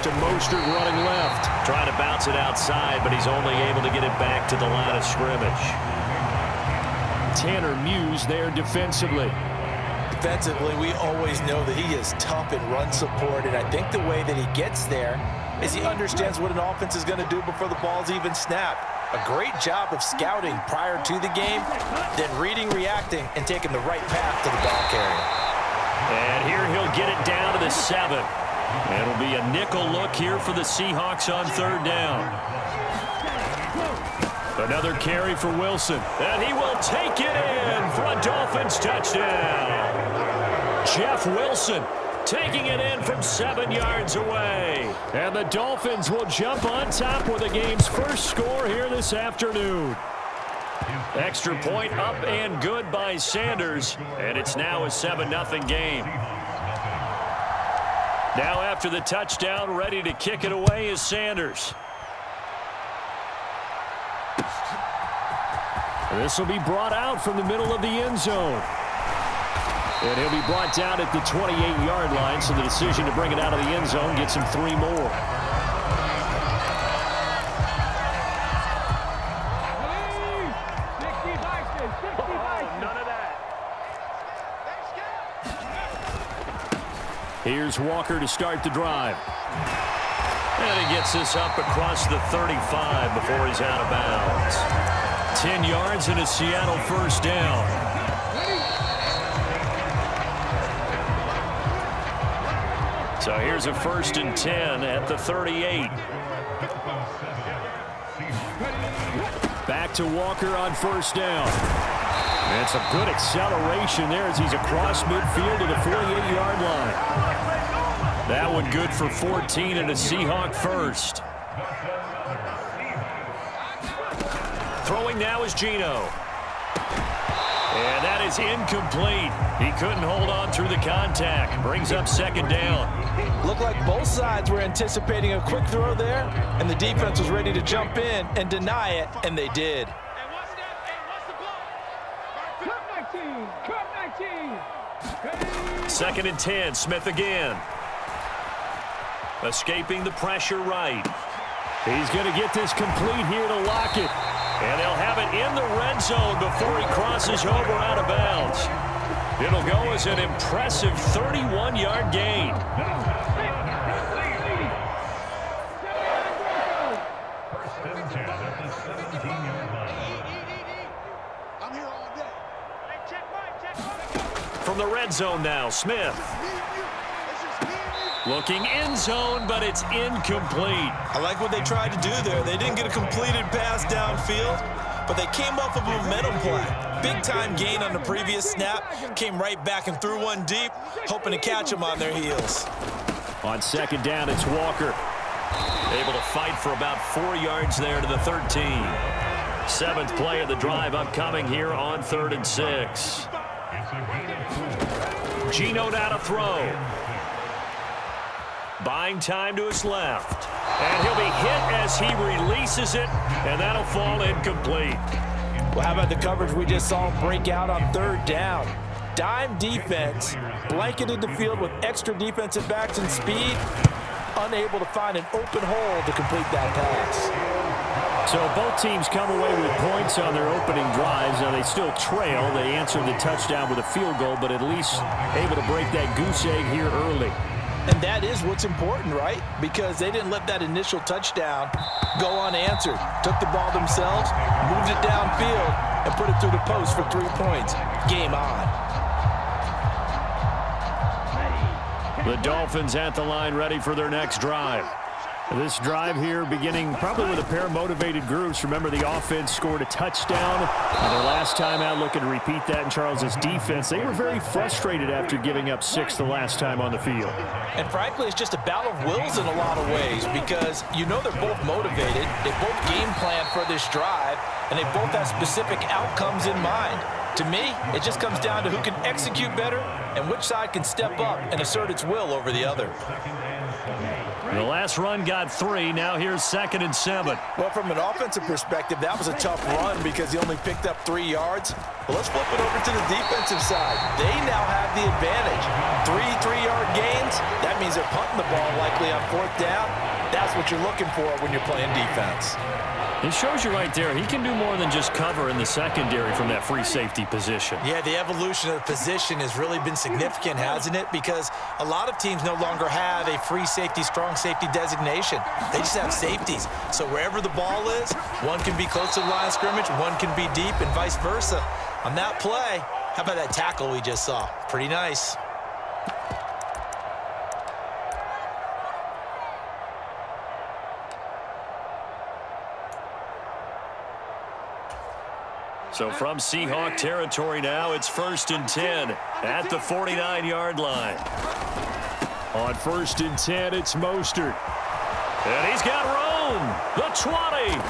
to Mostert running left. Trying to bounce it outside, but he's only able to get it back to the line of scrimmage. Tanner Muse there defensively. Defensively, we always know that he is tough in run support, and I think the way that he gets there is he understands what an offense is going to do before the ball's even snapped. A great job of scouting prior to the game, then reading, reacting, and taking the right path to the ball carrier. And here he'll get it down to the 7. It'll be a nickel look here for the Seahawks on 3rd down. Another carry for Wilson. And he will take it in for a Dolphins touchdown. Jeff Wilson taking it in from 7 yards away. And the Dolphins will jump on top with the game's first score here this afternoon. Extra point up and good by Sanders. And it's now a 7-0 game. Now after the touchdown, ready to kick it away is Sanders. This will be brought out from the middle of the end zone. And he'll be brought down at the 28-yard line, so the decision to bring it out of the end zone gets him 3 more. Here's Walker to start the drive. And he gets this up across the 35 before he's out of bounds. 10 yards and a Seattle first down. So here's a 1st and 10 at the 38. Back to Walker on 1st down. And it's a good acceleration there as he's across midfield to the 48-yard line. That one good for 14 and a Seahawk first. Throwing now is Geno. And that is incomplete. He couldn't hold on through the contact. Brings up 2nd down. Looked like both sides were anticipating a quick throw there, and the defense was ready to jump in and deny it, and they did. 2nd and 10. Smith again. Escaping the pressure right. He's going to get this complete here to Lockett. And they'll have it in the red zone before he crosses over out of bounds. It'll go as an impressive 31-yard gain. From the red zone now, Smith. Looking end zone, but it's incomplete. I like what they tried to do there. They didn't get a completed pass downfield, but they came off of a momentum play. Big-time gain on the previous snap. Came right back and threw one deep, hoping to catch them on their heels. On 2nd down, it's Walker. Able to fight for about 4 yards there to the 13. 7th play of the drive upcoming here on 3rd and 6. Geno now to throw. Buying time to his left. And he'll be hit as he releases it, and that'll fall incomplete. Well, how about the coverage we just saw break out on 3rd down? Dime defense, blanketed the field with extra defensive backs and speed, unable to find an open hole to complete that pass. So both teams come away with points on their opening drives. Now they still trail. They answered the touchdown with a field goal, but at least able to break that goose egg here early. And that is what's important, right? Because they didn't let that initial touchdown go unanswered. Took the ball themselves, moved it downfield, and put it through the post for 3 points. Game on. The Dolphins at the line ready for their next drive. This drive here beginning probably with a pair of motivated groups. Remember, the offense scored a touchdown. Their last time out, looking to repeat that in Charles's defense. They were very frustrated after giving up 6 the last time on the field. And frankly, it's just a battle of wills in a lot of ways because you know they're both motivated. They both game plan for this drive, and they both have specific outcomes in mind. To me, it just comes down to who can execute better and which side can step up and assert its will over the other. The last run got 3. Now here's 2nd and 7. Well, from an offensive perspective, that was a tough run because he only picked up 3 yards. Well, let's flip it over to the defensive side. They now have the advantage. 3 3-yard gains. That means they're punting the ball likely on 4th down. That's what you're looking for when you're playing defense. It shows you right there, he can do more than just cover in the secondary from that free safety position. Yeah, the evolution of the position has really been significant, hasn't it? Because a lot of teams no longer have a free safety, strong safety designation. They just have safeties. So wherever the ball is, one can be close to the line of scrimmage, one can be deep, and vice versa. On that play, how about that tackle we just saw? Pretty nice. So from Seahawk territory now, it's 1st and 10 at the 49-yard line. On 1st and 10, it's Mostert. And he's got room. The 20.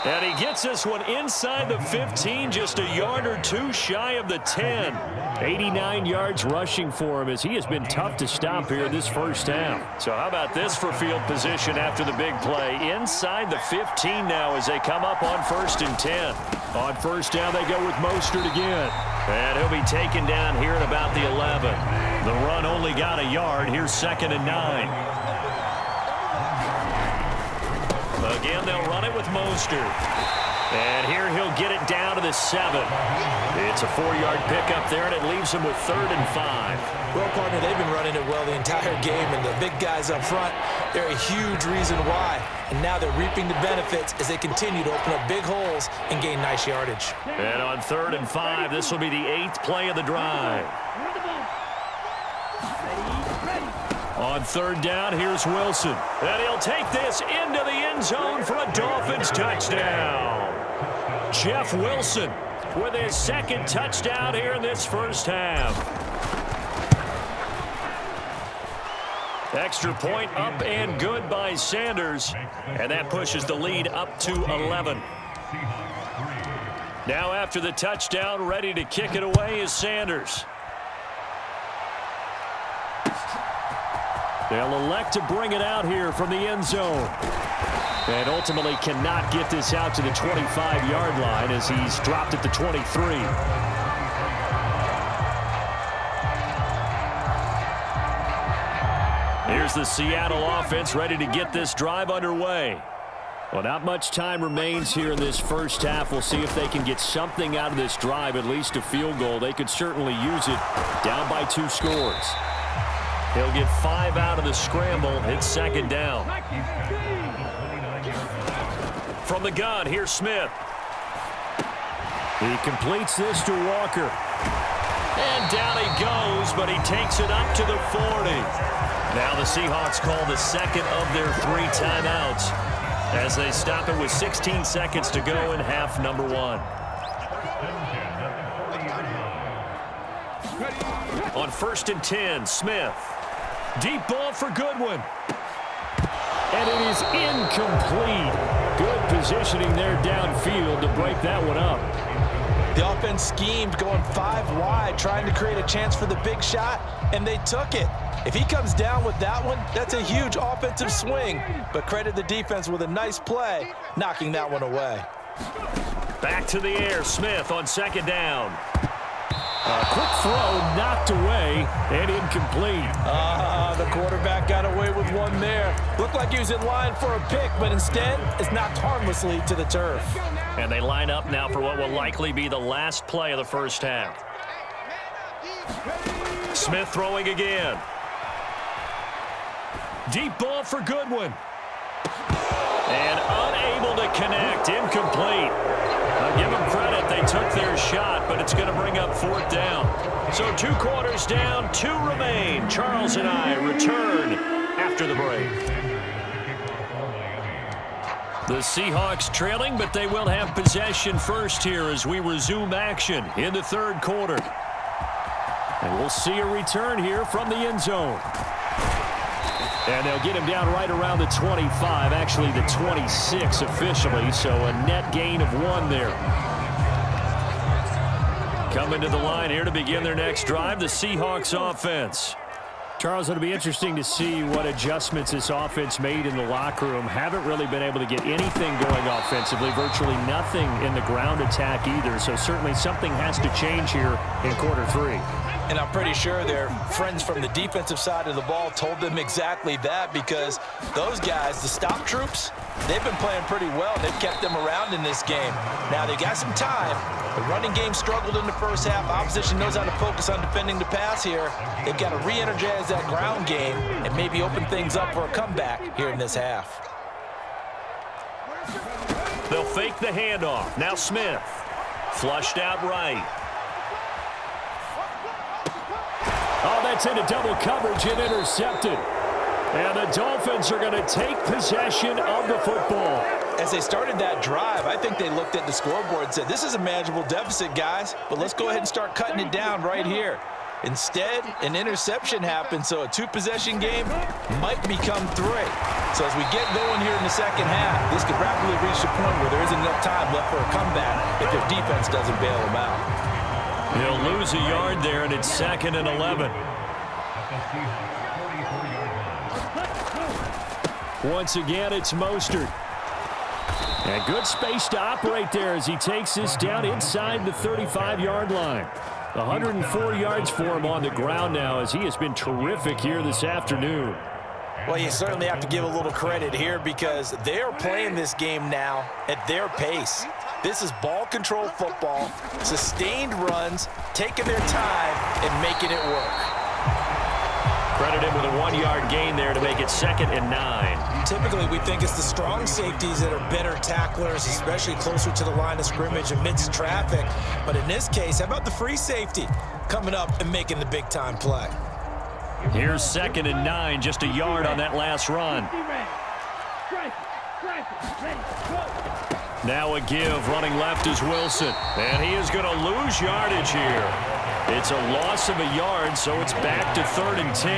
And he gets this one inside the 15, just a yard or 2 shy of the 10. 89 yards rushing for him as he has been tough to stop here this first half. So how about this for field position after the big play? Inside the 15 now as they come up on 1st and 10. On 1st down, they go with Mostert again. And he'll be taken down here at about the 11. The run only got a yard. Here's 2nd and 9. Again, they'll run it with Mostert. And here he'll get it down to the 7. It's a 4-yard pickup there, and it leaves him with 3rd and 5. Well, partner, they've been running it well the entire game, and the big guys up front, they're a huge reason why. And now they're reaping the benefits as they continue to open up big holes and gain nice yardage. And on 3rd and 5, this will be the 8th play of the drive. On 3rd down, here's Wilson. And he'll take this into the end zone for a Dolphins touchdown. Jeff Wilson with his 2nd touchdown here in this first half. Extra point up and good by Sanders. And that pushes the lead up to 11. Now after the touchdown, ready to kick it away is Sanders. They'll elect to bring it out here from the end zone. And ultimately cannot get this out to the 25-yard line as he's dropped at the 23. Here's the Seattle offense ready to get this drive underway. Well, not much time remains here in this first half. We'll see if they can get something out of this drive, at least a field goal. They could certainly use it down by 2 scores. He'll get 5 out of the scramble. It's 2nd down. From the gun, here's Smith. He completes this to Walker. And down he goes, but he takes it up to the 40. Now the Seahawks call the 2nd of their 3 timeouts as they stop it with 16 seconds to go in half number 1. On 1st and 10, Smith. Deep ball for Goodwin. And it is incomplete. Good positioning there downfield to break that one up. The offense schemed going 5 wide, trying to create a chance for the big shot, and they took it. If he comes down with that one, that's a huge offensive swing. But credit the defense with a nice play, knocking that one away. Back to the air, Smith on 2nd down. A quick throw knocked away and incomplete. The quarterback got away with one there. Looked like he was in line for a pick, but instead is knocked harmlessly to the turf. And they line up now for what will likely be the last play of the first half. Smith throwing again. Deep ball for Goodwin. And unable to connect. Incomplete. I'll give them credit. They took their shot, but it's going to bring up 4th down. So 2 quarters down, 2 remain. Charles and I return after the break. The Seahawks trailing, but they will have possession first here as we resume action in the 3rd quarter. And we'll see a return here from the end zone. And they'll get him down right around the 25, actually the 26 officially, so a net gain of 1 there. Coming to the line here to begin their next drive, the Seahawks offense. Charles, it'll be interesting to see what adjustments this offense made in the locker room. Haven't really been able to get anything going offensively, virtually nothing in the ground attack either. So certainly something has to change here in quarter three. And I'm pretty sure their friends from the defensive side of the ball told them exactly that, because those guys, the stop troops, they've been playing pretty well. They've kept them around in this game. Now, they got some time. The running game struggled in the first half. Opposition knows how to focus on defending the pass here. They've got to re-energize that ground game and maybe open things up for a comeback here in this half. They'll fake the handoff. Now Smith. Flushed out right. Oh, that's into double coverage and intercepted. And the Dolphins are going to take possession of the football. As they started that drive, I think they looked at the scoreboard and said, this is a manageable deficit, guys, but let's go ahead and start cutting it down right here. Instead, an interception happened, so a two-possession game might become three. So as we get going here in the second half, this could rapidly reach the point where there isn't enough time left for a comeback if their defense doesn't bail them out. He'll lose a yard there, and it's 2nd and 11. Once again, it's Mostert. And good space to operate there as he takes this down inside the 35-yard line. 104 yards for him on the ground now, as he has been terrific here this afternoon. Well, you certainly have to give a little credit here, because they're playing this game now at their pace. This is ball control football, sustained runs, taking their time and making it work. Credit him with a 1-yard gain there to make it 2nd and 9. Typically, we think it's the strong safeties that are better tacklers, especially closer to the line of scrimmage amidst traffic. But in this case, how about the free safety coming up and making the big-time play? Here's 2nd and 9, just a yard on that last run. Now a give, running left is Wilson. And he is going to lose yardage here. It's a loss of a yard, so it's back to 3rd and 10.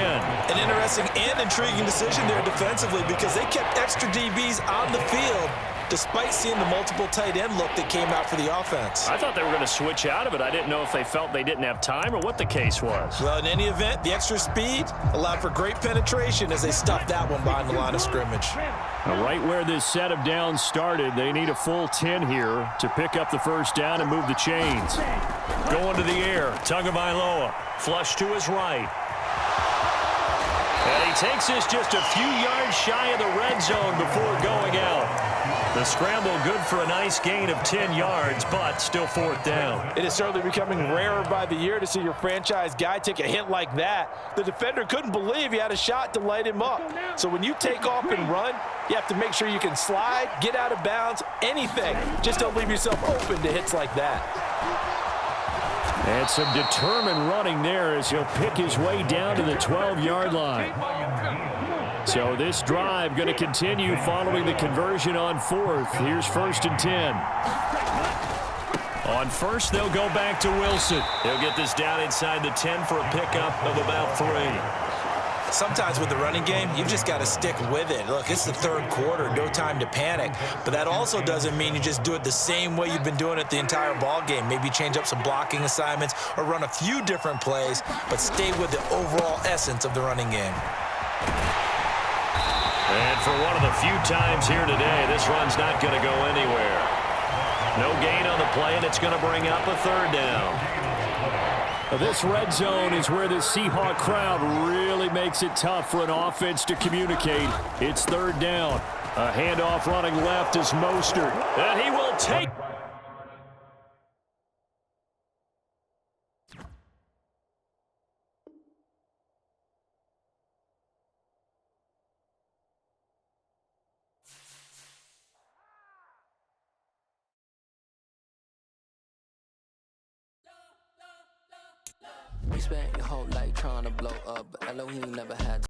An interesting and intriguing decision there defensively, because they kept extra DBs on the field despite seeing the multiple tight end look that came out for the offense. I thought they were going to switch out of it. I didn't know if they felt they didn't have time or what the case was. Well, in any event, the extra speed allowed for great penetration as they stuffed that one behind the line of scrimmage. Now, right where this set of downs started, they need a full 10 here to pick up the first down and move the chains. Going to the air, Tagovailoa, flush to his right. And he takes this just a few yards shy of the red zone before going out. The scramble good for a nice gain of 10 yards, but still 4th down. It is certainly becoming rarer by the year to see your franchise guy take a hit like that. The defender couldn't believe he had a shot to light him up. So when you take off and run, you have to make sure you can slide, get out of bounds, anything. Just don't leave yourself open to hits like that. And some determined running there as he'll pick his way down to the 12-yard line. So this drive going to continue following the conversion on 4th. Here's 1st and 10. On 1st, they'll go back to Wilson. He'll get this down inside the 10 for a pickup of about 3. Sometimes with the running game, you've just got to stick with it. Look, it's the 3rd quarter, no time to panic. But that also doesn't mean you just do it the same way you've been doing it the entire ball game. Maybe change up some blocking assignments or run a few different plays, but stay with the overall essence of the running game. And for one of the few times here today, this run's not going to go anywhere. No gain on the play, and it's going to bring up a 3rd down. This red zone is where the Seahawk crowd really makes it tough for an offense to communicate. It's 3rd down. A handoff running left is Mostert. And he will take... We spent your whole life trying to blow up, but Elohim never had